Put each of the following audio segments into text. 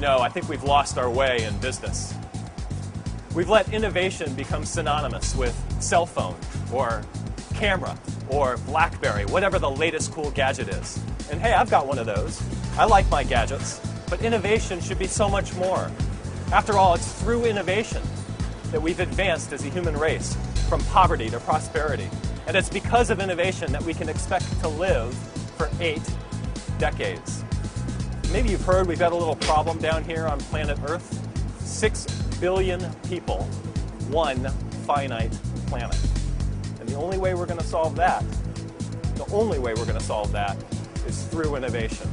know, I think we've lost our way in business. We've let innovation become synonymous with cell phone or camera or BlackBerry, whatever the latest cool gadget is. And hey, I've got one of those. I like my gadgets. But innovation should be so much more. After all, it's through innovation that we've advanced as a human race from poverty to prosperity. And it's because of innovation that we can expect to live for 8 decades. Maybe you've heard we've got a little problem down here on planet Earth. 6 billion people, one finite planet. And the only way we're going to solve that, is through innovation.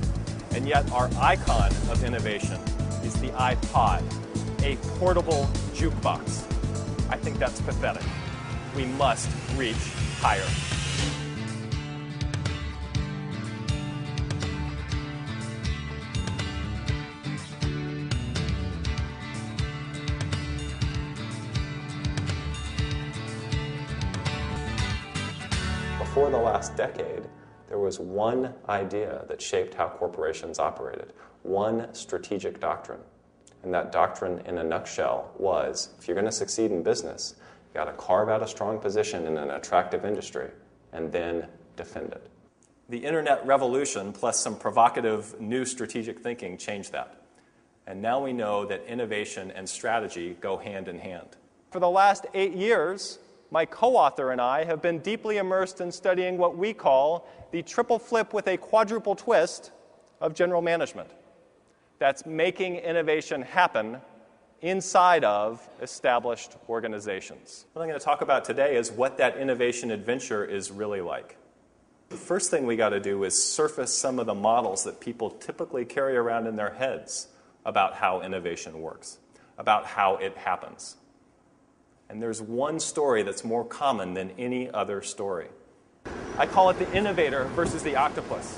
And yet our icon of innovation is the iPod, a portable jukebox. I think that's pathetic. We must reach higher. Before the last decade, there was one idea that shaped how corporations operated, one strategic doctrine. And that doctrine, in a nutshell, was if you're going to succeed in business, you've got to carve out a strong position in an attractive industry and then defend it. The internet revolution plus some provocative new strategic thinking changed that. And now we know that innovation and strategy go hand in hand. For the last 8 years, my co-author and I have been deeply immersed in studying what we call the triple flip with a quadruple twist of general management. That's making innovation happen inside of established organizations. What I'm going to talk about today is what that innovation adventure is really like. The first thing we got to do is surface some of the models that people typically carry around in their heads about how innovation works, about how it happens. And there's one story that's more common than any other story. I call it the innovator versus the octopus.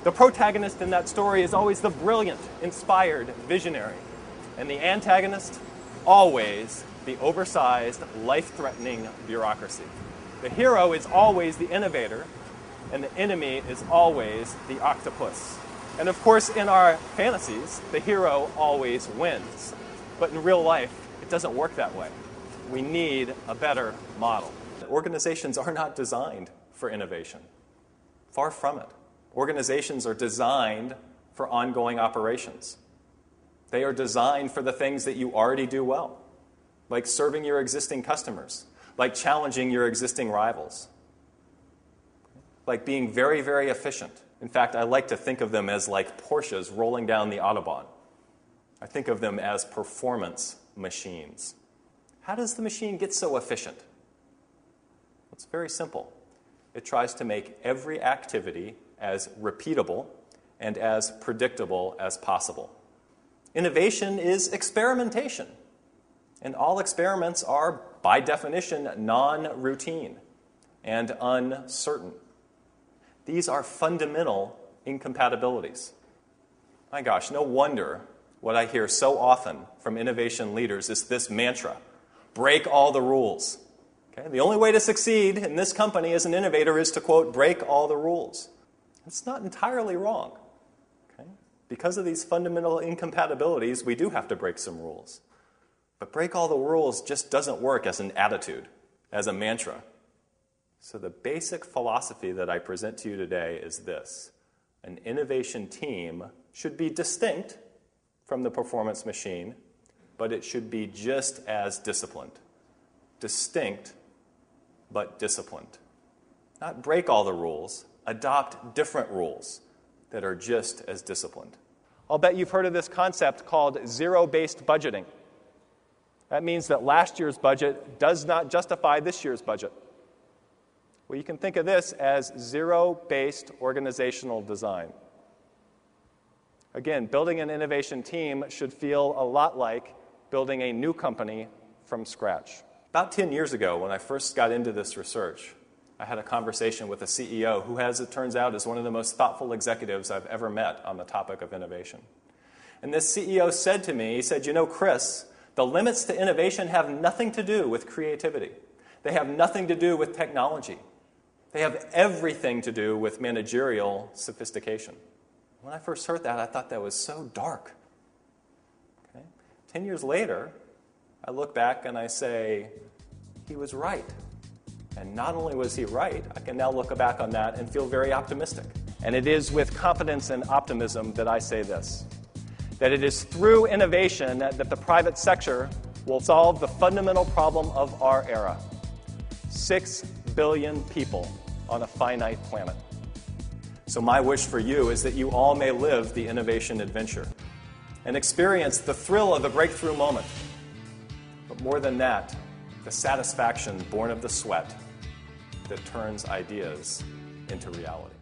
The protagonist in that story is always the brilliant, inspired visionary. And the antagonist, always the oversized, life-threatening bureaucracy. The hero is always the innovator, and the enemy is always the octopus. And of course, in our fantasies, the hero always wins. But in real life, it doesn't work that way. We need a better model. Organizations are not designed for innovation. Far from it. Organizations are designed for ongoing operations. They are designed for the things that you already do well, like serving your existing customers, like challenging your existing rivals, like being very, very efficient. In fact, I like to think of them as like Porsches rolling down the Autobahn. I think of them as performance machines. How does the machine get so efficient? It's very simple. It tries to make every activity as repeatable and as predictable as possible. Innovation is experimentation. And all experiments are, by definition, non-routine and uncertain. These are fundamental incompatibilities. My gosh, no wonder what I hear so often from innovation leaders is this mantra: break all the rules. Okay? The only way to succeed in this company as an innovator is to, quote, break all the rules. It's not entirely wrong. Okay? Because of these fundamental incompatibilities, we do have to break some rules. But break all the rules just doesn't work as an attitude, as a mantra. So the basic philosophy that I present to you today is this: an innovation team should be distinct from the performance machine, but it should be just as disciplined. Distinct, but disciplined. Not break all the rules, adopt different rules that are just as disciplined. I'll bet you've heard of this concept called zero-based budgeting. That means that last year's budget does not justify this year's budget. Well, you can think of this as zero-based organizational design. Again, building an innovation team should feel a lot like building a new company from scratch. About 10 years ago, when I first got into this research, I had a conversation with a CEO who, as it turns out, is one of the most thoughtful executives I've ever met on the topic of innovation. And this CEO said to me, he said, "You know, Chris, the limits to innovation have nothing to do with creativity. They have nothing to do with technology. They have everything to do with managerial sophistication." When I first heard that, I thought that was so dark. 10 years later, I look back and I say, he was right. And not only was he right, I can now look back on that and feel very optimistic. And it is with confidence and optimism that I say this, that it is through innovation that the private sector will solve the fundamental problem of our era. 6 billion people on a finite planet. So my wish for you is that you all may live the innovation adventure and experience the thrill of the breakthrough moment. But more than that, the satisfaction born of the sweat that turns ideas into reality.